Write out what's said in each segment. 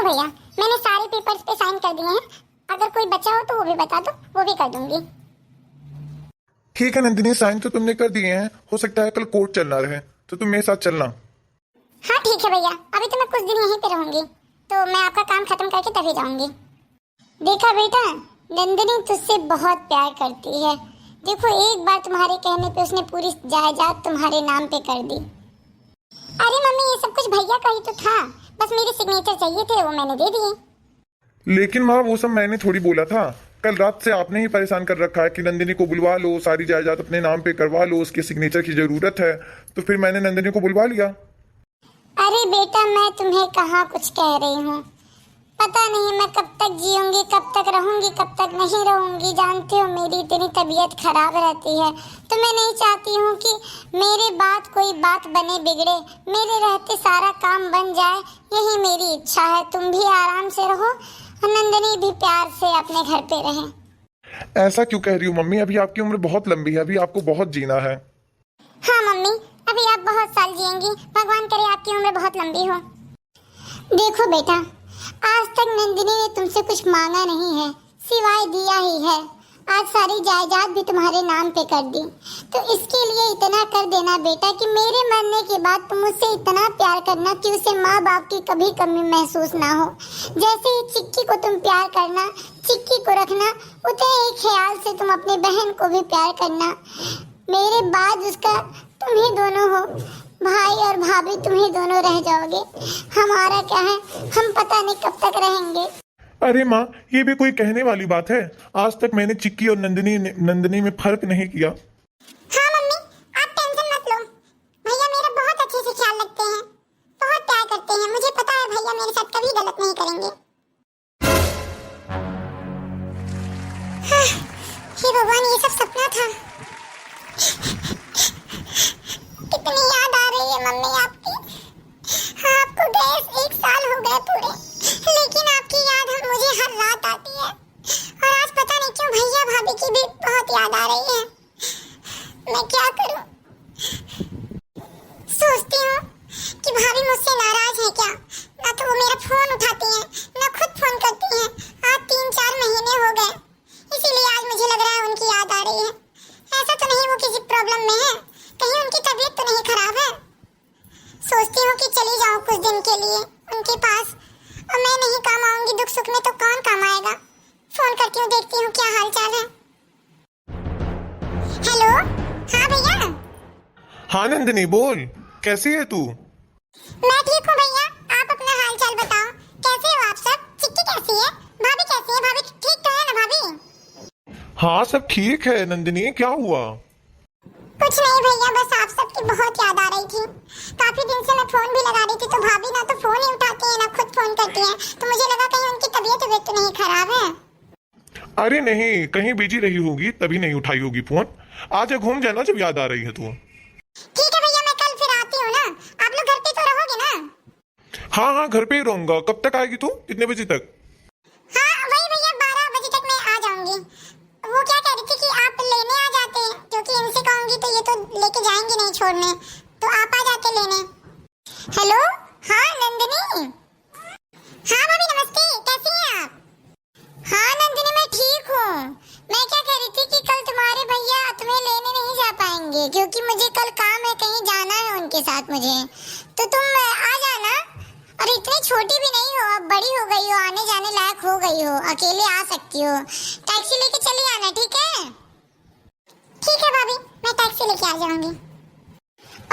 भैया, मैंने सारे पेपर्स पे साइन कर दिए हैं। अगर कोई बचा हो तो वो भी बता दो, वो भी कर दूंगी। ठीक है नंदिनी, साइन तो तुमने कर दिए हैं। हो सकता है कल कोर्ट चलना रहे तो तुम मेरे साथ चलना। हाँ ठीक है भैया, अभी तो मैं कुछ दिन यहीं पे रहूंगी, तो मैं आपका काम खत्म करके तभी जाऊंगी। देखा बेटा, नंदिनी तुझसे बहुत प्यार करती है। देखो, एक बार तुम्हारे कहने पे उसने पूरी जायदाद तुम्हारे नाम पे कर दी। अरे मम्मी, ये सब कुछ भैया का ही तो था, बस मेरे सिग्नेचर चाहिए थे, वो मैंने दे दिए। लेकिन माँ, वो सब मैंने थोड़ी बोला था। कल रात से आपने ही परेशान कर रखा है कि नंदिनी को बुलवा लो, सारी जायदाद अपने नाम पे करवा लो, उसके सिग्नेचर की जरूरत है। तो फिर मैंने नंदिनी को बुलवा लिया। अरे बेटा, मैं तुम्हें कहाँ कुछ कह रही हूँ। पता नहीं मैं कब तक जीऊंगी, कब तक रहूंगी, कब तक नहीं रहूंगी। जानते हो मेरी इतनी तबीयत खराब रहती है, तो मैं नहीं चाहती हूँ कि मेरे बाद कोई बात बने बिगड़े, मेरे रहते सारा काम बन जाए। यही मेरी इच्छा है। तुम भी आराम से रहो और नंदिनी भी प्यार से अपने घर पे रहे। ऐसा क्यों कह रही हूँ मम्मी? अभी आपकी उम्र बहुत लंबी है, अभी आपको बहुत जीना है। हाँ मम्मी, अभी आप बहुत साल जिएंगी। भगवान करे आपकी उम्र बहुत लंबी हो। देखो बेटा, आज तक नंदिनी ने तुमसे कुछ मांगा नहीं है, सिवाय दिया ही है। आज सारी जायदाद भी तुम्हारे नाम पे कर दी, तो इसके लिए इतना कर देना बेटा कि मेरे मरने के बाद तुम मुझसे इतना प्यार करना कि उसे माँ बाप की कभी कमी महसूस ना हो। जैसे ही चिक्की को तुम प्यार करना, चिक्की को रखना, उतने ही ख्याल से तुम अपनी बहन को भी प्यार करना। मेरे बाद उसका तुम ही दोनों हो, भाई और भाभी तुम ही दोनों रह जाओगे। हमारा क्या है, हम पता नहीं कब तक रहेंगे। अरे माँ, ये भी कोई कहने वाली बात है? आज तक मैंने चिक्की और नंदिनी में फर्क नहीं किया। हाँ मम्मी, आप टेंशन मत लो। भैया मेरा बहुत अच्छे से ख्याल रखते हैं, बहुत प्यार करते हैं। मुझे पता है भैया मेरे साथ कभी गलत नहीं करेंगे। हाँ, हे भगवान, ये सब सपना था। कितनी याद आ रही है मम्मी आपकी। हाँ, आपको गए 1 साल हो गए पूरे, लेकिन आपकी याद मुझे हर रात आती है। और आज पता नहीं क्यों भैया भाभी की भी बहुत याद आ रही है। मैं क्या करूं? सोचती हूँ कि भाभी मुझसे नाराज है क्या। ना तो वो मेरा फोन उठाती हैं, ना खुद फोन करती हैं। आज 3-4 महीने हो गए, इसीलिए आज मुझे लग रहा है उनकी याद आ रही है। ऐसा तो नहीं वो किसी प्रॉब्लम में है, कहीं उनकी तबीयत तो नहीं खराब है। सोचती हूँ कि चली जाऊँ कुछ दिन के लिए उनके पास, और मैं नहीं काम आऊंगी दुख सुख में तो कौन काम आएगा। फोन करती हूँ, देखती हूँ क्या हाल चाल है। हेलो, हाँ भैया। हाँ नंदिनी, बोल, कैसी है तू? मैं ठीक हूँ भैया, आप अपना हाल चाल बताओ। कैसे हो आप सब? चिक्की कैसी है? भाभी कैसी है? भाभी ठीक तो है ना भाभी? हाँ, सब ठीक है नंदिनी, क्या हुआ? कुछ नहीं भैया, बस आप सबकी बहुत याद आ रही थी। काफी दिन से मैं फोन भी लगा रही थी, तो भाभी ना तो फोन ही उठाती है ना खुद फोन करती है, तो मुझे लगा कहीं उनकी तबीयत तो नहीं खराब है। अरे नहीं, कहीं बिजी रही होगी तभी नहीं उठाई होगी फोन। आज घूम जाना जब याद आ रही है तू। ठीक है भैया, मैं कल फिर आती हूँ ना। आप लोग घर पे तो रहोगे ना? हाँ हाँ, घर पे ही रहूंगा। कब तक आएगी तू? कितने बजे तक? हाँ वही भैया, 12 बजे तक मैं आ जाऊंगी। वो क्या कह रही थी कि आप लेने आ जाते, क्योंकि इनसे कहूंगी तो ये तो लेके जाएंगे नहीं छोड़ने, तो आप आ जाते लेने। हेलो, हाँ नंदिनी। हाँ भाभी नमस्ते, कैसी हैं आप? हाँ नंदिनी, मैं ठीक हूँ। मैं क्या कह रही थी कि कल तुम्हारे भैया तुम्हें लेने नहीं जा पाएंगे, क्योंकि मुझे कल काम है, कहीं जाना है उनके साथ मुझे। तो तुम आ जाना। और इतनी छोटी भी नहीं हो, अब बड़ी हो गई हो, आने जाने लायक हो गई हो, अकेले आ सकती हो। टैक्सी लेके चली आना, ठीक है? ठीक है भाभी, मैं टैक्सी लेके आ जाऊंगी।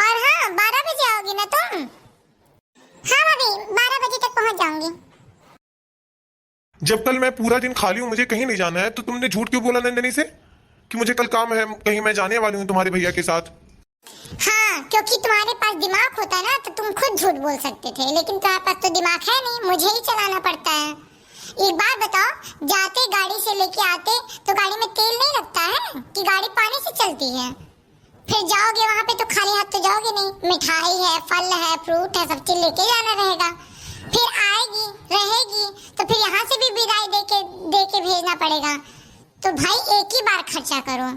और हाँ, 12 बजे आओगी ना तुम? हाँ भाभी, 12 बजे तक पहुंच जाऊंगी। जब कल मैं पूरा दिन खाली हूँ, मुझे कहीं नहीं जाना है, तो तुमने झूठ क्यों बोला नंदिनी से कि मुझे कल काम है, कहीं मैं जाने वाली हूँ तुम्हारे भैया के साथ? हाँ, क्योंकि तुम्हारे पास दिमाग होता ना तो तुम खुद झूठ बोल सकते थे, लेकिन तुम्हारे पास तो दिमाग है नहीं, मुझे ही चलाना पड़ता है। एक बात बताओ, जाते गाड़ी से लेके आते तो गाड़ी में तेल नहीं लगता है कि गाड़ी पानी से चलती है? फिर जाओगे वहाँ पे तो खाली हाथ तो जाओगे नहीं, मिठाई है, फल है, फ्रूट है, सब चीज लेके जाना रहेगा। फिर आएगी, रहेगी, तो फिर यहाँ से भी विदाई दे के भेजना पड़ेगा। तो भाई एक ही बार खर्चा करो,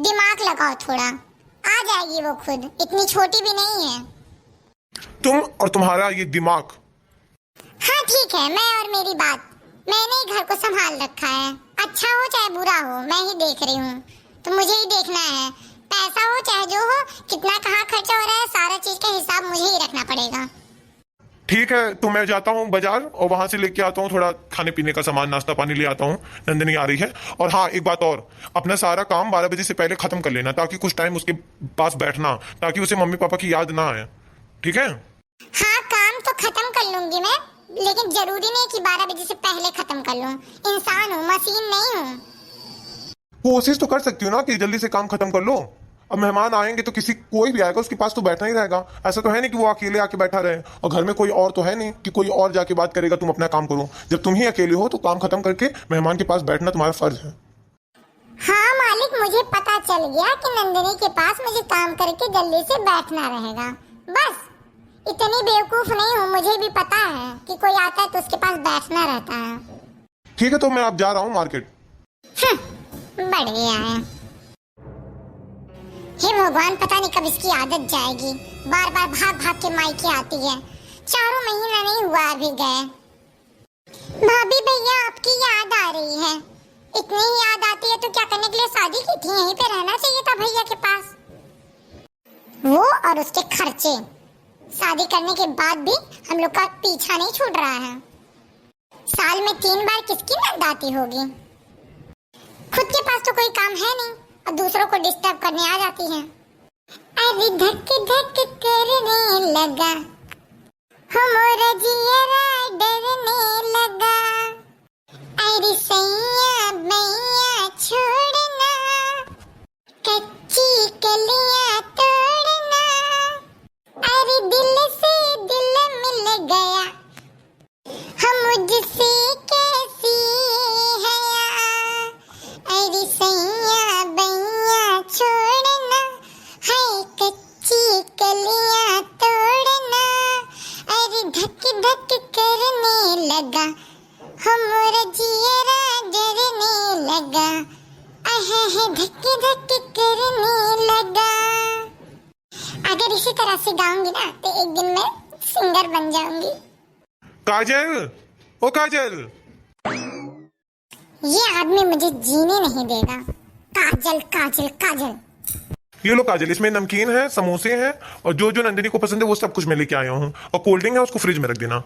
दिमाग लगाओ थोड़ा, आ जाएगी वो खुद, इतनी छोटी भी नहीं है। तुम और तुम्हारा ये दिमाग। हाँ ठीक है, मैं और मेरी बात, मैंने ही घर को संभाल रखा है। अच्छा हो चाहे बुरा हो, मैं ही देख रही हूँ, तो मुझे ही देखना है। पैसा हो चाहे जो हो, कितना कहाँ खर्चा हो रहा है, सारा चीज का हिसाब मुझे ही रखना पड़ेगा। ठीक है, तो मैं जाता हूँ बाजार और वहां से लेके आता हूँ थोड़ा खाने पीने का सामान, नाश्ता पानी ले आता हूँ। नंदिनी आ रही है। और हाँ, एक बात और, अपना सारा काम 12 बजे से पहले खत्म कर लेना, ताकि कुछ टाइम उसके पास बैठना, ताकि उसे मम्मी पापा की याद ना आए। ठीक है? हाँ, काम तो खत्म कर लूंगी मैं, लेकिन जरूरी नहीं कि 12 बजे से पहले खत्म कर लूं। इंसान हूँ, मशीन नहीं हूँ। कोशिश तो कर सकती हो ना कि जल्दी से काम खत्म कर लो। अब मेहमान आएंगे तो कोई भी आएगा उसके पास तो बैठना ही रहेगा। ऐसा तो है नहीं कि वो अकेले आके बैठा रहे, और घर में कोई और तो है नहीं कि कोई और जाके बात करेगा तुम अपना काम करो। जब तुम ही अकेले हो तो काम खत्म करके मेहमान के पास बैठना तुम्हारा फर्ज है। हाँ मालिक, मुझे पता चल गया कि नंदिनी के पास मुझे काम करके जल्दी से बैठना रहेगा। बस इतनी बेवकूफ नहीं हूँ, मुझे भी पता है कि कोई आता है तो उसके पास बैठना रहता है। ठीक है, तो मैं अब जा रहा हूँ मार्केट। बढ़ गया है। हे भगवान, पता नहीं कब इसकी आदत जाएगी, बार बार भाग भाग के मायके आती है। 4 महीना नहीं हुआ अभी गए। भाभी भैया, आपकी याद आ रही है। इतनी ही याद आती है तो क्या करने के लिए शादी की थी? यहीं पे रहना चाहिए था भैया के पास। वो और उसके खर्चे, शादी करने के बाद भी हम लोग का पीछा नहीं छूट रहा है। साल में 3 बार किसकी नींद आती होगी? खुद के पास तो कोई काम है नहीं और दूसरों को डिस्टर्ब करने आ जाती है। अरे धक धक करने लगा, हमारा जियरा डरने लगा। अरे सैया मैया छोड़ना, कच्ची कलियां तोड़ना। अरे दिल से दिल मिल गया, हम मुझसे कैसी है। अरे सैया बैया छोड़ना, है कच्ची कलियां तोड़ना। अरे धक धक करने लगा, हमारा जियरा डरने लगा। धक धक करने लगा। अगर इसी तरह से गाऊंगी ना तो एक दिन मैं सिंगर बन जाऊंगी। काजल, ओ काजल, ये आदमी मुझे जीने नहीं देगा। काजल काजल काजल। ये लो काजल, इसमें नमकीन है, समोसे हैं, और जो जो नंदिनी को पसंद है वो सब कुछ मैं लेके आया हूँ। और कोल्ड ड्रिंक है, उसको फ्रिज में रख देना।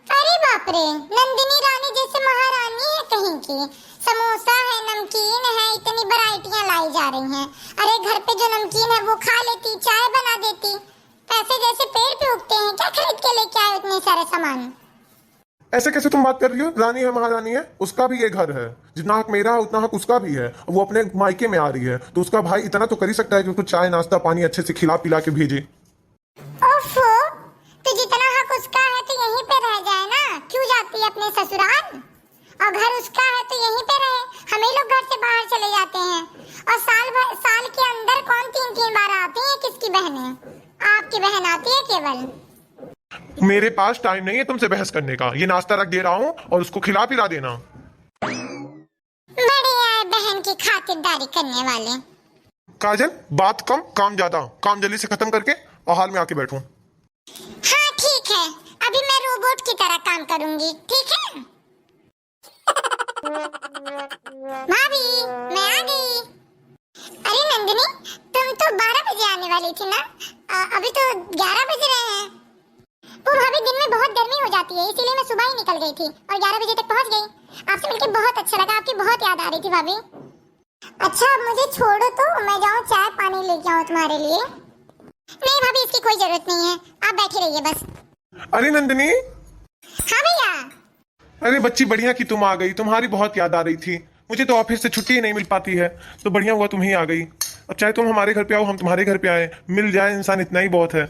अरे बाप रे, नंदिनी रानी जैसे महारानी है कहीं की। समोसा है, नमकीन है, इतनी वैरायटियां लाई जा रही हैं। अरे घर पे जो नमकीन है वो खा लेती, चाय बना देती। पैसे जैसे पेड़ पे उगते हैं, क्या खरीद के लेके आए इतने सारे सामान? ऐसे कैसे तुम बात कर रही हो? रानी है, महारानी है, उसका भी ये घर है। जितना हक मेरा है उतना हक उसका भी है। वो अपने मायके में आ रही है तो उसका भाई इतना तो कर ही सकता है कि उसको चाय नाश्ता पानी अच्छे से खिला पिला के भेजे। ओफो, तो जितना हक उसका है तो यहीं पे रह जाए ना, क्यों जाती है अपने ससुराल? और घर उसका है तो यहीं पे रहे। हम ही लोग घर से बाहर चले जाते हैं, और साल के अंदर कौन 3-3 बार आती है? किसकी बहनें? आपकी बहन आती है केवल। मेरे पास टाइम नहीं है तुमसे बहस करने का। ये नाश्ता रख दे रहा हूँ और उसको खिला पिला देना। बढ़िया है, बहन की खातिरदारी करने वाले। काजल, बात कम काम ज्यादा। काम जल्दी से खत्म करके और हाल में आके बैठो। हाँ ठीक है, अभी मैं रोबोट की तरह काम करूंगी, ठीक है? भाभी, मैं आ गई। अरे नंदिनी, तुम तो 12 बजे आने वाली थी ना? अभी तो 11 बज रहे हैं। वो भाभी, दिन में बहुत गर्मी हो जाती है, इसीलिए मैं सुबह ही निकल गई थी और 11 बजे तक पहुंच गई। आपसे मिलकर बहुत अच्छा लगा, आपकी बहुत याद आ रही थी भाभी। अच्छा, अब मुझे छोड़ो तो मैं जाऊं चाय पानी लेके आऊं तुम्हारे लिए। नहीं भाभी, इसकी कोई जरूरत नहीं है, आप बैठे रहिए बस। अरे नंदिनी। हाँ भैया। अरे बच्ची, बढ़िया कि तुम आ गई। तुम्हारी बहुत याद आ रही थी। मुझे तो ऑफिस से छुट्टी ही नहीं मिल पाती है, तो बढ़िया हुआ तुम ही आ गई। अब चाहे तुम हमारे घर पे आओ, हम तुम्हारे घर पे आए, मिल जाए इंसान, इतना ही बहुत है।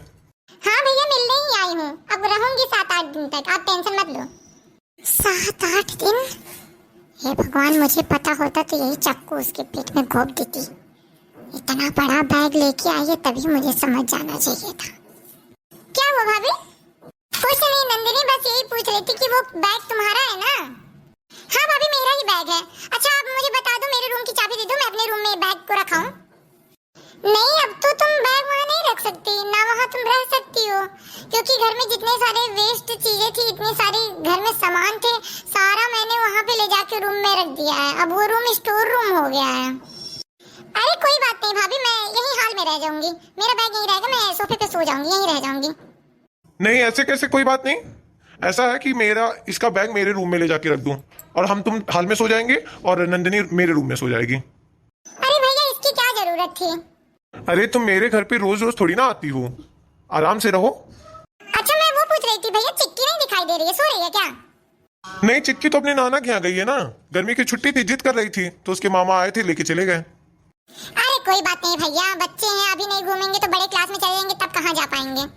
हाँ भैया, मिलने ही आई हूँ। अब रहूंगी 7-8 दिन तक, आप टेंशन मत लो। 7-8 दिन? हे भगवान, मुझे पता होता तो यही चाकू उसके पेट में घोंप देती। इतना बड़ा बैग लेके आई है, तभी मुझे समझ जाना चाहिए था। क्या हुआ भाभी? कुछ नहीं नंदिनी, बस यही पूछ रही थी कि वो बैग तुम्हारा है ना? हाँ भाभी, मेरा ही बैग है। अच्छा, आप मुझे बता दो, मेरे रूम की चाबी दे दो, मैं अपने रूम में बैग को रखाऊं। नहीं, अब तो तुम बैग वहाँ नहीं रख सकती ना, वहाँ तुम रह सकती सकती हो, क्योंकि घर में जितने सारे वेस्ट चीजें थी, इतने सारे घर में सामान थे, सारा मैंने वहाँ पे ले जाके रूम में रख दिया है। अब वो रूम स्टोर रूम हो गया है। अरे कोई बात नहीं भाभी, मैं यही हाल में रह जाऊंगी, मेरा बैग यहीं रहेगा, मैं सोफे पे सो जाऊंगी, यहीं रह जाऊंगी। नहीं, ऐसे कैसे? कोई बात नहीं। ऐसा है कि मेरा इसका बैग मेरे रूम में ले जाके रख दूं और हम तुम हाल में सो जाएंगे और नंदिनी मेरे रूम में सो जाएगी। अरे भैया इसकी क्या जरूरत थी? अरे तुम मेरे घर पे रोज रोज थोड़ी ना आती हो, आराम से रहो। अच्छा मैं वो पूछ रही थी भैया, चिक्की नहीं दिखाई दे रही है, सो रही है क्या? नहीं, चिक्की तो अपने नाना के यहाँ गई है ना, गर्मी की छुट्टी थी, जिद कर रही थी तो उसके मामा आए थे, लेके चले गए। अरे कोई बात नहीं भैया, बच्चे हैं, अभी नहीं घूमेंगे तो बड़े क्लास में चले जाएंगे, तब कहाँ जा पाएंगे।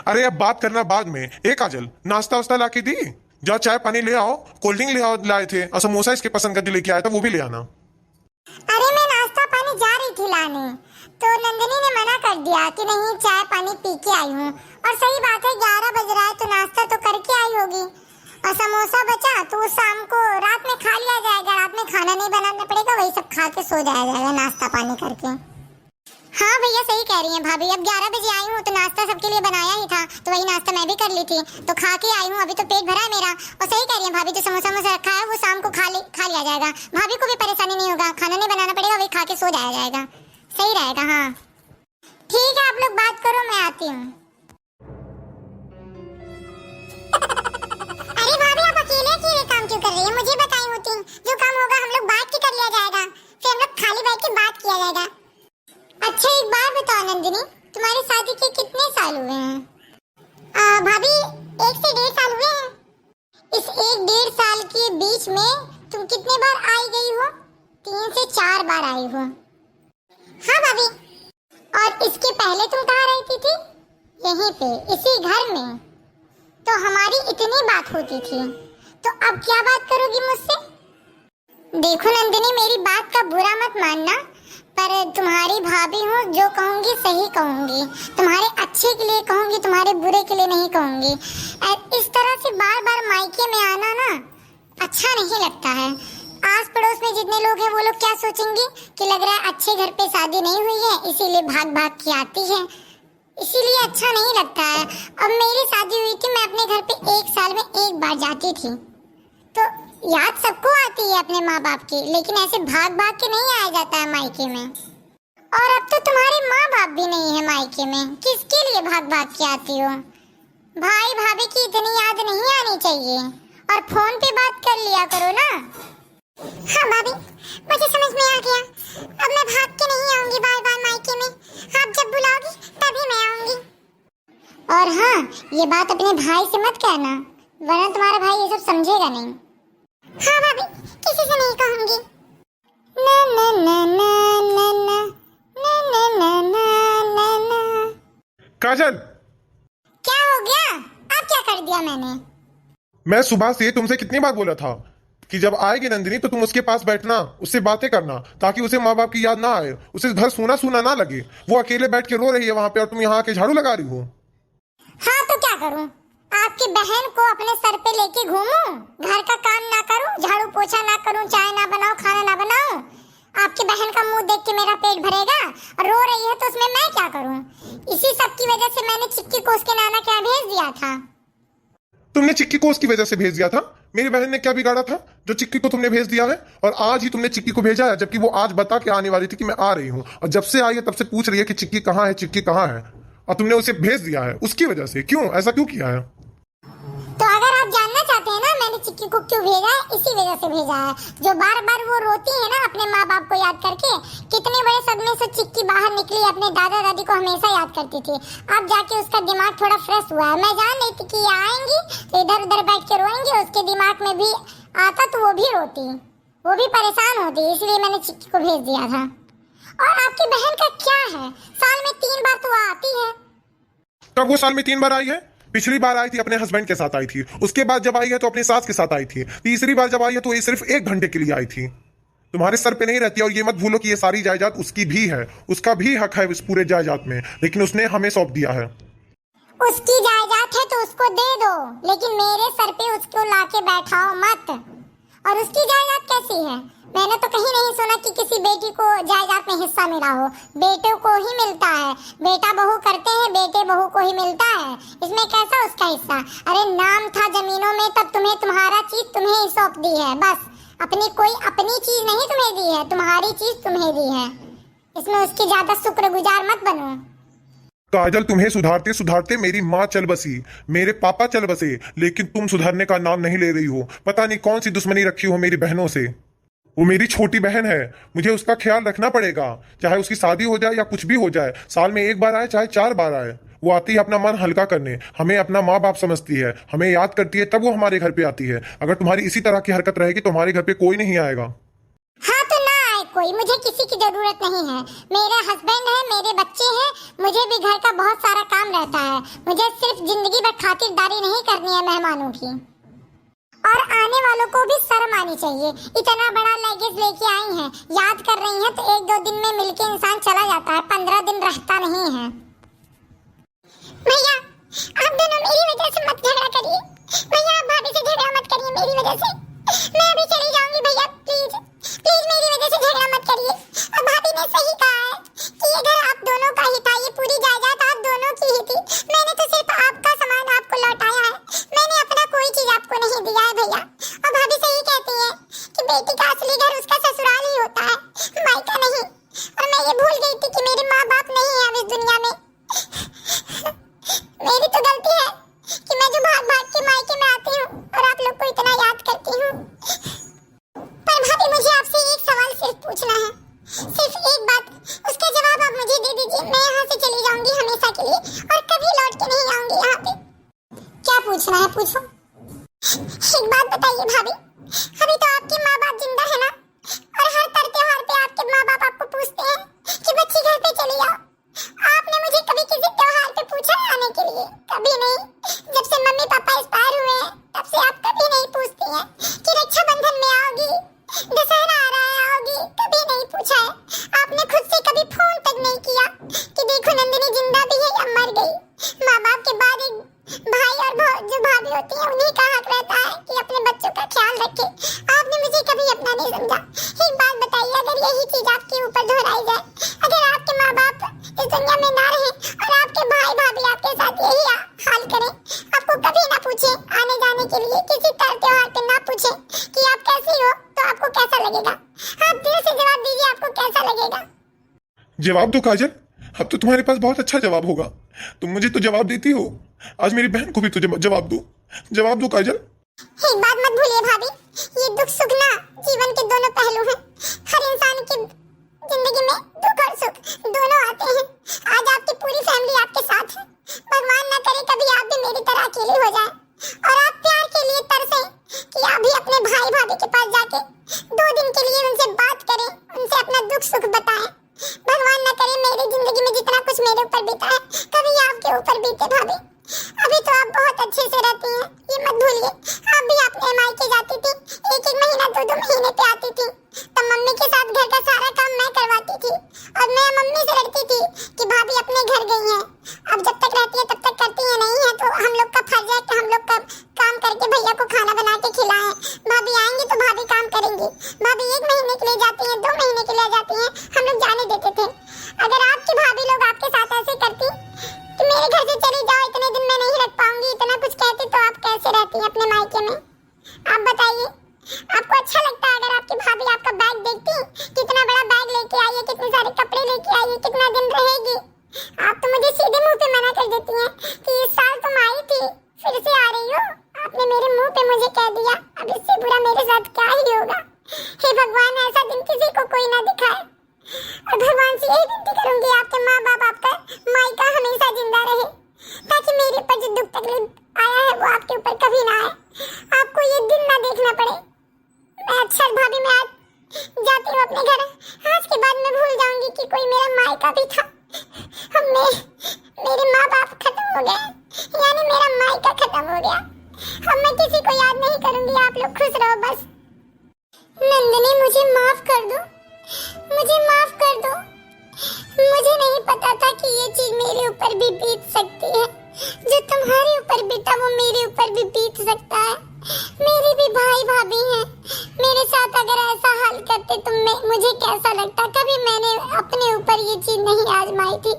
अरे अब बात करना बाद में। एक काजल, नाश्ता वास्ता ला के दी? जाओ चाय पानी ले आओ, कोल्ड ड्रिंक ले आओ, लाए थे और समोसा इसके पसंद का जो लेके आया था वो भी ले आना। अरे मैं नाश्ता पानी जा रही थी लाने, तो नंदिनी ने मना कर दिया कि नहीं चाय पानी पी के आई हूँ। और सही बात है, 11 बज रहा है तो नाश्ता तो करके आई होगी, और समोसा बचा तो वो शाम को रात में खा लिया जाएगा, रात में खाना नहीं बनाना पड़ेगा, वही सब खा के सो जाया जाएगा नाश्ता पानी करके। हाँ भैया सही कह रही हैं भाभी, अब 11 बजे आई हूँ तो नाश्ता सबके लिए बनाया ही था, तो वही नाश्ता मैं भी कर ली थी, तो खा के आई हूँ, अभी तो पेट भरा है मेरा। और सही कह रही हैं भाभी, जो समोसा वोसा रखा है वो शाम को खा लिया जाएगा, भाभी को भी परेशानी नहीं होगा, खाना नहीं बनाना पड़ेगा, वही खा के सो जाया जाएगा, सही रहेगा। हाँ ठीक है, आप लोग बात करो, मैं आती हूँ। अरे भाभी आप अकेले अकेले काम क्यों कर रही है? मुझे बताई होती, जो काम होगा हम लोग बात के कर लिया जाएगा, फिर हम लोग खाली बैठ के बात किया जाएगा। अच्छा एक बात बताओ नंदिनी, तुम्हारी शादी के कितने साल हुए हैं? भाभी 1 से 1.5 साल हुए हैं। इस 1-1.5 साल के बीच में तुम कितने बार आई गई हो? 3 से 4 बार आई हो। हाँ भाभी। और इसके पहले तुम कहाँ रहती थी? यहीं पे, इसी घर में। तो हमारी इतनी बात होती थी, तो अब क्या बात करोगी मुझसे? देखो नंदिनी, मेरी बात का बुरा मत मानना, पर तुम्हारी भाभी हूँ, जो कहूँगी सही कहूँगी, तुम्हारे अच्छे के लिए कहूँगी, तुम्हारे बुरे के लिए नहीं कहूँगी। इस तरह से बार बार मायके में आना ना अच्छा नहीं लगता है। आस पड़ोस में जितने लोग हैं वो लोग क्या सोचेंगे कि लग रहा है अच्छे घर पे शादी नहीं हुई है, इसीलिए भाग भाग के आती है, इसीलिए अच्छा नहीं लगता है। अब मेरी शादी हुई थी, मैं अपने घर पे 1 साल में 1 बार जाती थी, तो याद सबको आती है अपने माँ बाप की, लेकिन ऐसे भाग भाग के नहीं आया जाता है मायके में। और अब तो तुम्हारे माँ बाप भी नहीं है मायके में, किसके लिए भाग भाग के आती हो? भाई भाभी की इतनी याद नहीं आनी चाहिए, और फोन पे बात कर लिया करो ना। हाँ भाभी, मुझे समझ में आ गया, अब मैं भाग के नहीं आऊंगी बार बार मायके में, आप जब बुलाओगी तभी मैं आऊंगी। और हाँ, ये बात अपने भाई से मत कहना, वरना तुम्हारा भाई ये सब समझेगा नहीं। हाँ भाभी, किसी से नहीं कहूंगी। ना ना ना ना ना ना ना ना ना ना ना ना। काजल, क्या हो गया? अब क्या कर दिया मैंने? मैं सुबह से तुमसे कितनी बार बोला था कि जब आएगी नंदिनी तो तुम उसके पास बैठना, उससे बातें करना, ताकि उसे माँ बाप की याद ना आए, उसे घर सूना सूना ना लगे। वो अकेले बैठ के रो रही है वहां पे और तुम यहाँ आके झाड़ू लगा रही हो। हाँ तो क्या करूं? आपकी बहन को अपने सर पे लेके घूमूं, घर का काम ना करूं, झाड़ू पोछा ना करूं, चाय ना बनाऊं, खाना ना बनाऊं? आपकी बहन का मुंह देख के मेरा पेट भरेगा? और रो रही है तो उसमें मैं क्या करूं? इसी सब की वजह से मैंने चिक्की को उसके नाना के यहाँ भेज दिया था। तुमने चिक्की को उसकी वजह से भेज दिया था? मेरी बहन ने क्या बिगाड़ा था जो चिक्की को तुमने भेज दिया है? और आज ही तुमने चिक्की को भेजा है, जबकि वो आज बता के आने वाली थी कि मैं आ रही हूँ, और जब से आई है तब से पूछ रही है कि चिक्की कहाँ है, चिक्की कहाँ है, और तुमने उसे भेज दिया है उसकी वजह से। क्यों, ऐसा क्यों किया है? तो अगर आप जानना चाहते हैं ना मैंने चिक्की को क्यों भेजा है, इसी वजह से भेजा है। जो बार बार वो रोती है ना अपने माँ बाप को याद करके, कितने बड़े सदमे से चिक्की बाहर निकली, अपने दादा दादी को हमेशा याद करती थी। अब जाके उसका दिमाग थोड़ा फ्रेश हुआ है। मैं जान रही थी कि ये आएंगी तो इधर उधर बैठ के रोएंगी, उसके दिमाग में भी आता तो वो भी रोती, वो भी परेशान होती, इसलिए मैंने चिक्की को भेज दिया था। और आपकी बहन का क्या है, साल में 3 बार तो आती है। कब वो साल में 3 बार आई है? पिछली बार आई थी अपने हस्बैंड के साथ आई थी, उसके बाद जब आई है तो अपनी सास के साथ आई थी, तीसरी बार जब आई है तो ये सिर्फ 1 घंटे के लिए आई थी। तुम्हारे सर पे नहीं रहती। और ये मत भूलो कि ये सारी जायदाद उसकी भी है, उसका भी हक है इस पूरे जायदाद में, लेकिन उसने हमें सौंप दिया है। उसकी जायदाद है तो उसको दे दो, लेकिन मेरे सर पे उसको लाके बैठाओ मत। और उसकी जायदाद कैसी है? मैंने तो कहीं नहीं सुना कि किसी बेटी को जायदाद में हिस्सा मिला हो। बेटों को ही मिलता है, बेटा बहू करते हैं, बेटे बहू को ही मिलता है। इसमें कैसा उसका हिस्सा? अरे नाम था जमीनों में तब तुम्हें तुम्हारा चीज तुम्हें ही सौंप दी है, बस। अपनी कोई अपनी चीज नहीं तुम्हें दी है, तुम्हारी चीज तुम्हें दी है। इसमें उसकी ज्यादा शुक्रगुजार मत बनो। काजल, तुम्हें सुधारते सुधारते मेरी माँ चल बसी, मेरे पापा चल बसे, लेकिन तुम सुधरने का नाम नहीं ले रही हो। पता नहीं कौन सी दुश्मनी रखी हो मेरी बहनों से। वो मेरी छोटी बहन है, मुझे उसका ख्याल रखना पड़ेगा, चाहे उसकी शादी हो जाए या कुछ भी हो जाए। साल में एक बार आए चाहे 4 बार आए, वो आती है अपना मन हल्का करने, हमें अपना माँ बाप समझती है, हमें याद करती है, तब वो हमारे घर पे आती है। अगर तुम्हारी इसी तरह की हरकत रहेगी तो हमारे घर पे कोई नहीं आएगा। हाँ तो ना आए कोई, मुझे किसी की जरूरत नहीं है। मेरे हस्बैंड है, मेरे बच्चे हैं, मुझे भी घर का बहुत सारा काम रहता है। मुझे सिर्फ जिंदगी भर खातिरदारी नहीं करनी है मेहमानों की। और आने वालों को भी शर्म आनी चाहिए। इतना बड़ा लगेज लेके आई हैं, याद कर रही हैं तो 1-2 दिन में मिलके इंसान चला जाता है, 15 दिन रहता नहीं है। भैया आप दोनों मेरी वजह से मत झगड़ा करिए। भैया आप भाभी से झगड़ा मत करिए मेरी वजह से। मैं अभी चली जाऊंगी भैया, प्लीज प्लीज मेरी वजह से झगड़ा मत करिए। और भाभी ने सही कहा है कि ये घर आप दोनों का ही था, ये पूरी जायदाद आप दोनों की ही थी। मैंने तो सिर्फ आपका सामान आपको लौटाया है, मैंने अपना कोई चीज आपको नहीं दिया है भैया। और भाभी सही कहती है कि बेटी का असली घर उसका ससुराल ही होता है, मायका नहीं। और मैं ये भूल गई थी कि मेरे माँ बाप नहीं है अब इस दुनिया में। मेरी तो गलती है कि मैं जो भाग भाग के मायके में आती हूँ और आप लोग को इतना याद करती हूँ। पर भाभी मुझे आपसे एक सवाल सिर्फ पूछना है, सिर्फ एक बात, उसका जवाब आप मुझे दे दीजिए। मैं यहाँ से चली जाऊंगी हमेशा के लिए और कभी लौट के नहीं आऊंगी यहाँ पे। क्या पूछना है पूछो। एक बात बताइए भाभी, अभी तो आपके माँ बाप जिंदा है ना? और हर त्योहार पे आपके माँ बाप आपको पूछते हैं कि बच्ची घर पे चली जाओ। आपने मुझे कभी किसी त्योहार पे पूछा है आने के लिए? कभी नहीं। जब से मम्मी पापा एक्सपायर हुए हैं तब से आप कभी नहीं पूछती हैं कि रक्षाबंधन में आओगी, दशहरा आ रहा है आओगी, कभी नहीं पूछा है। आपने खुद से कभी फोन तक नहीं किया कि देखो नंदिनी जिंदा भी है या मर गई। माँ बाप के बाद एक भाई और जो भाभी होती है उन्हीं का हक रहता है कि अपने बच्चों का ख्याल रखे। आपने मुझे कभी अपना नहीं समझा। एक बात बताइए, अगर यही चीज आपके ऊपर दोहराई जाए, अगर आपके माँ बाप इस दुनिया में ना रहे और आपके भाई भाभी आपके साथ यही हाल करें, आपको कभी ना पूछे आने जाने के लिए, किसी त्योहार पे ना पूछे कि आप कैसी हो, तो आपको कैसा लगेगा? आप दिल से जवाब दीजिए, आपको कैसा लगेगा? जवाब दो काजल, अब तो तुम्हारे पास बहुत अच्छा जवाब होगा। तुम मुझे तो जवाब देती हो, आज मेरी बहन को भी तो जवाब दो। जवाब दो काजल। एक बात मत भूलिए भाभी, ये दुख सुख ना जीवन के दोनों पहलू हैं। हर इंसान की जिंदगी में दुख और सुख दोनों आते हैं। आज आपकी पूरी फैमिली आपके साथ है, भगवान ना करे कभी आप भी मेरी तरह अकेले हो जाए और आप प्यार के लिए तरसें कि आप भी अपने भाई भाभी के पास जाके 2 दिन के लिए उनसे बात करें, उनसे अपना दुख सुख बताएं। भगवान ना करे मेरी जिंदगी में जितना कुछ मेरे ऊपर बीता है कभी आपके ऊपर बीते भाभी। अभी तो आप बहुत अच्छे से रहती हैं, ये मत भूलिए। आप भी अपने मायके जाती थी, 1-1 महीना 2-2 महीने पे आती थी, तब मम्मी के साथ घर का सारा काम मैं करवाती थी और मैं मम्मी से लड़ती थी कि भाभी अपने घर गई हैं। अब जब तक रहती है तब तक करती है, नहीं है तो हम लोग का फर्ज है कि हम लोग का काम करके भैया को खाना बना के खिलाएं। भाभी आएंगी तो भाभी काम करेंगी। भाभी 1 महीने के लिए जाती है, 2 महीने के लिए जाती है, हम लोग जाने देते थे। अगर आपकी भाभी लोग आपके साथ ऐसे करती तो मेरे घर से चली जाओ, इतने दिन मैं नहीं रख पाऊंगी, इतना कुछ कहती, तो आप कैसे रहती हैं अपने मायके में? आप बताइए, आपको अच्छा लगता है अगर आपकी भाभी आपका बैग देखती, कितना बड़ा बैग लेके आई है, कितने सारे कपड़े लेके आई है, कितना दिन रहेगी? आप तो मुझे सीधे मुंह पे मना कर देती हैं कि इस साल तुम आई थी, फिर से आ रही हो। आपने मेरे मुंह पे मुझे कह दिया, अब इससे बुरा मेरे साथ क्या ही होगा। हे भगवान, ऐसा दिन किसी को कोई ना दिखाए। और भगवान से यही विनती करूंगी आपके माँ बाप आपका मायका हमेशा जिंदा रहे, ताकि मेरे ऊपर जो दुख तकलीफ आया है वो आपके ऊपर कभी ना आए, आपको ये दिन ना देखना पड़े। मैं अच्छा भाभी, मैं आज जाती हूँ अपने घर। आज के बाद मैं भूल जाऊंगी कि कोई मेरा मायका भी था। अब मेरे माँ बाप खत्म हो गए, यानी मेरा मायका खत्म हो गया। अब मैं किसी को याद नहीं करूंगी, आप लोग खुश रहो बस। नंदिनी मुझे माफ कर दो, मुझे माफ कर दो। मुझे नहीं पता था कि ये चीज मेरे ऊपर भी बीत सकती है। जो तुम्हारे ऊपर बीता वो मेरे ऊपर भी बीत सकता है। मेरे भी भाई भाभी हैं, मेरे साथ अगर ऐसा हाल करते मुझे कैसा लगता। कभी मैंने अपने ऊपर ये चीज नहीं आजमाई थी।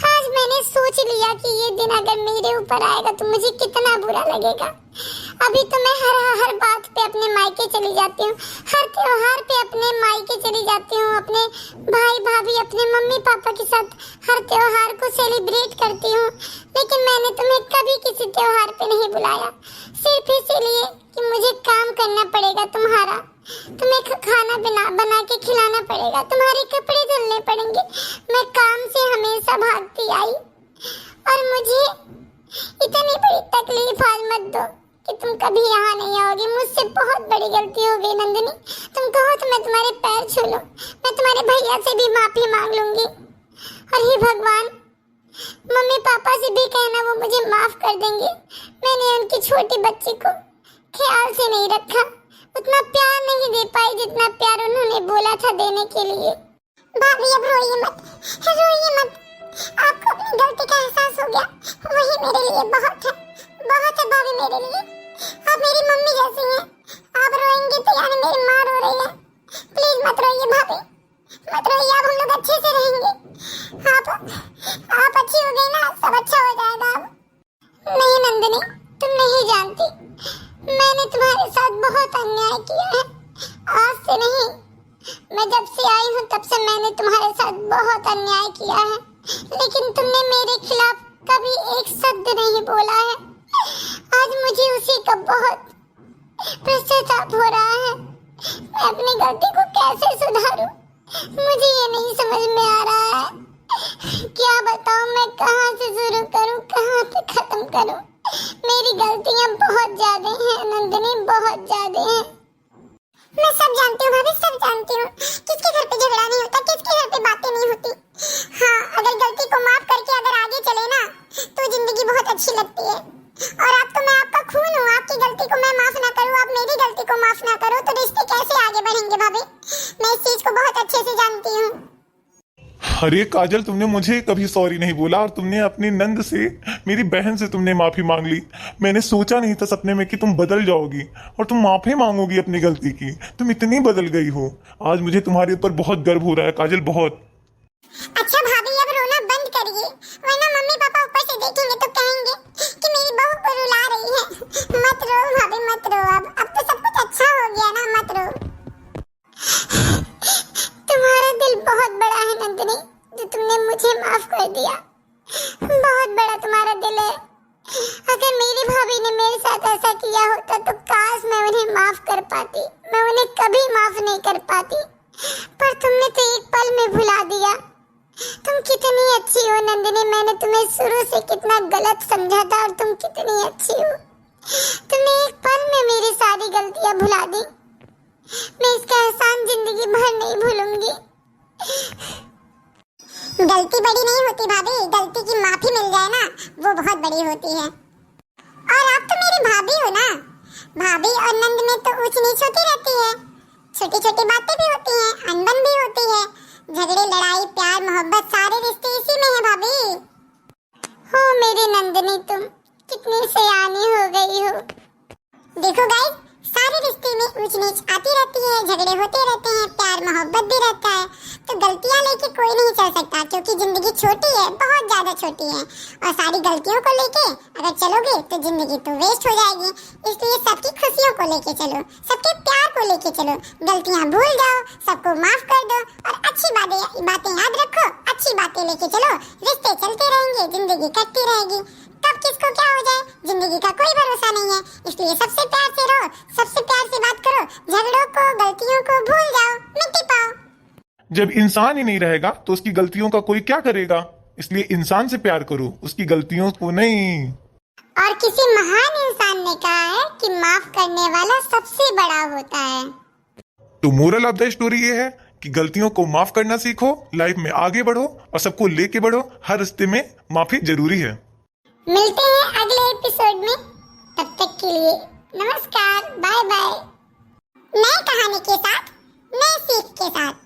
आज मैंने सोच लिया कि ये दिन अगर मेरे ऊपर आएगा तो मुझे कितना बुरा लगेगा। अभी तो मैं हर बात पे अपने मायके चली जाती हूँ, हर त्योहार पे अपने मायके चली जाती हूँ, अपने भाई भाभी अपने मम्मी पापा के साथ हर त्योहार को सेलिब्रेट करती हूँ। लेकिन मैंने तुम्हें कभी किसी त्योहार पे नहीं बुलाया, सिर्फ इसीलिए कि मुझे काम करना पड़ेगा तुम्हारा। तुम्हें खाना बना के खिलाना पड़ेगा, तुम्हारे कपड़े धुलने पड़ेंगे। मैं काम से हमेशा भागती आई और मुझे इतनी बड़ी तकलीफ आज मत दो कि तुम कभी यहाँ नहीं आओगी। मुझसे बहुत बड़ी गलती हो गई नंदिनी। तुम कहो तो मैं तुम्हारे पैर छू लूं, मैं तुम्हारे भैया से भी माफी मांग लूंगी। और हे भगवान, मम्मी पापा से भी कहना वो मुझे माफ कर देंगे। मैंने उनकी छोटी बच्ची को ख्याल से नहीं रखा, उतना प्यार नहीं दे पाई जितना प्यार उन्होंने बोला था देने के लिए। भाभी अब रोइए मत, रोइए मत। आपको अपनी गलती का एहसास हो गया, वही मेरे लिए बहुत है भाभी मेरे लिए। आप मेरी मम्मी जैसी हैं, आप रोएंगे तो यानी मेरी माँ रो रही है। प्लीज मत रोइए भाभी, मत रोइए। अब हम लोग अच्छे से रहेंगे। आप अच्छी हो गई ना, सब अच्छा हो जाएगा अब। नहीं नंदिनी, तुम नहीं जानती, मैंने तुम्हारे साथ बहुत अन्याय किया है। आज से नहीं, मैं जब से आई हूँ तब से मैंने तुम्हारे साथ बहुत अन्याय किया है। लेकिन तुमने मेरे खिलाफ कभी एक शब्द नहीं बोला है। आज मुझे उसी का बहुत पश्चाताप हो रहा है। मैं अपनी गलती को कैसे सुधारूं, मुझे ये नहीं समझ में आ रहा है। क्या बताऊं, मैं कहाँ से शुरू करूं, कहाँ पे खत्म करूं। मेरी गलतियां बहुत ज्यादा हैं नंदिनी, बहुत ज्यादा हैं। मैं सब जानती हूँ भाभी, सब जानती हूँ। किसके घर पे झगड़ा नहीं होता, किसके घर पे बातें नहीं होती। हाँ, अगर गलती को माफ करके अगर आगे चले ना तो जिंदगी बहुत अच्छी लगती है। और अब तो मैं आपका खून हूँ, आपकी गलती को मैं माफ ना करूँ, आप मेरी गलती को माफ ना करो तो रिश्ते कैसे आगे बढ़ेंगे भाभी। मैं इस चीज को बहुत अच्छे से जानती हूँ। अरे काजल, तुमने मुझे कभी सॉरी नहीं बोला और तुमने अपनी नंद से, मेरी बहन से तुमने माफी मांग ली। मैंने सोचा नहीं था सपने में कि तुम बदल जाओगी और तुम माफी मांगोगी अपनी गलती की। तुम इतनी बदल गई हो। आज मुझे तुम्हारे ऊपर बहुत गर्व हो रहा है काजल, बहुत। अच्छा भाभी, अब रोना बंद करिए, वरना मम्मी पापा ऊपर से देखेंगे तो कहेंगे कि मेरी बहू को रुला रही है। मत रो भाभी, मत रो। अब तो सब कुछ अच्छा हो गया ना, मत रो। तुम्हारा दिल बहुत बड़ा है नंदिनी, जो तुमने मुझे माफ कर दिया। बहुत बड़ा तुम्हारा दिल है। अगर मेरी भाभी ने मेरे साथ ऐसा किया होता तो काश मैं उन्हें माफ कर पाती। मैं उन्हें कभी माफ नहीं कर पाती, पर तुमने तो एक पल में भुला दिया। तुम कितनी अच्छी हो नंदिनी, मैंने तुम्हें शुरू से कितना गलत समझा था और तुम कितनी अच्छी हो। तुमने एक पल में मेरी सारी गलतियां भुला दी। मैं इसका एहसान जिंदगी भर नहीं भूलूंगी। गलती बड़ी नहीं होती भाभी, गलती की माफी मिल जाए ना वो बहुत बड़ी होती है। और आप तो मेरी भाभी हो ना। भाभी और नंद में तो ऊंच नीच होती रहती है, छोटी छोटी बातें भी होती हैं, अनबन भी होती है। झगड़े लड़ाई प्यार मोहब्बत सारे रिश्ते इसी में है भाभी। हो मेरी नंदनी, तुम कितनी सयानी हो गई हो। देखो गाइस, सारे रिश्ते में ऊंच नीच आती रहती है, झगड़े होते रहते हैं, प्यार मोहब्बत भी रहता है। तो गलतियां लेके कोई नहीं चल सकता, क्योंकि जिंदगी छोटी है, बहुत ज्यादा छोटी है। और सारी गलतियों को लेके अगर चलोगे तो जिंदगी तो वेस्ट हो जाएगी। इसलिए सबकी खुशियों को लेके चलो, सबके प्यार को लेके चलो। गलतियां भूल जाओ, सबको माफ कर दो और अच्छी बातें याद रखो। अच्छी बातें लेके चलो, रिश्ते चलते रहेंगे, जिंदगी कटती रहेगी। कब किसको क्या हो जाए जिंदगी का कोई भरोसा नहीं है। इसलिए सबसे प्यार से रहो, सबसे प्यार से बात करो, झगड़ों को गलतियों को भूल जाओ, मिट्टी पाओ। जब इंसान ही नहीं रहेगा तो उसकी गलतियों का कोई क्या करेगा। इसलिए इंसान से प्यार करो, उसकी गलतियों को नहीं। और किसी महान इंसान ने कहा है कि माफ करने वाला सबसे बड़ा होता है। तो मोरल ऑफ द स्टोरी ये है कि गलतियों को माफ करना सीखो, लाइफ में आगे बढ़ो और सबको लेके बढ़ो। हर रिश्ते में माफी जरूरी है। मिलते हैं अगले एपिसोड में, तब तक के लिए नमस्कार, बाय बाय। नई कहानी के साथ, नई सीख के साथ।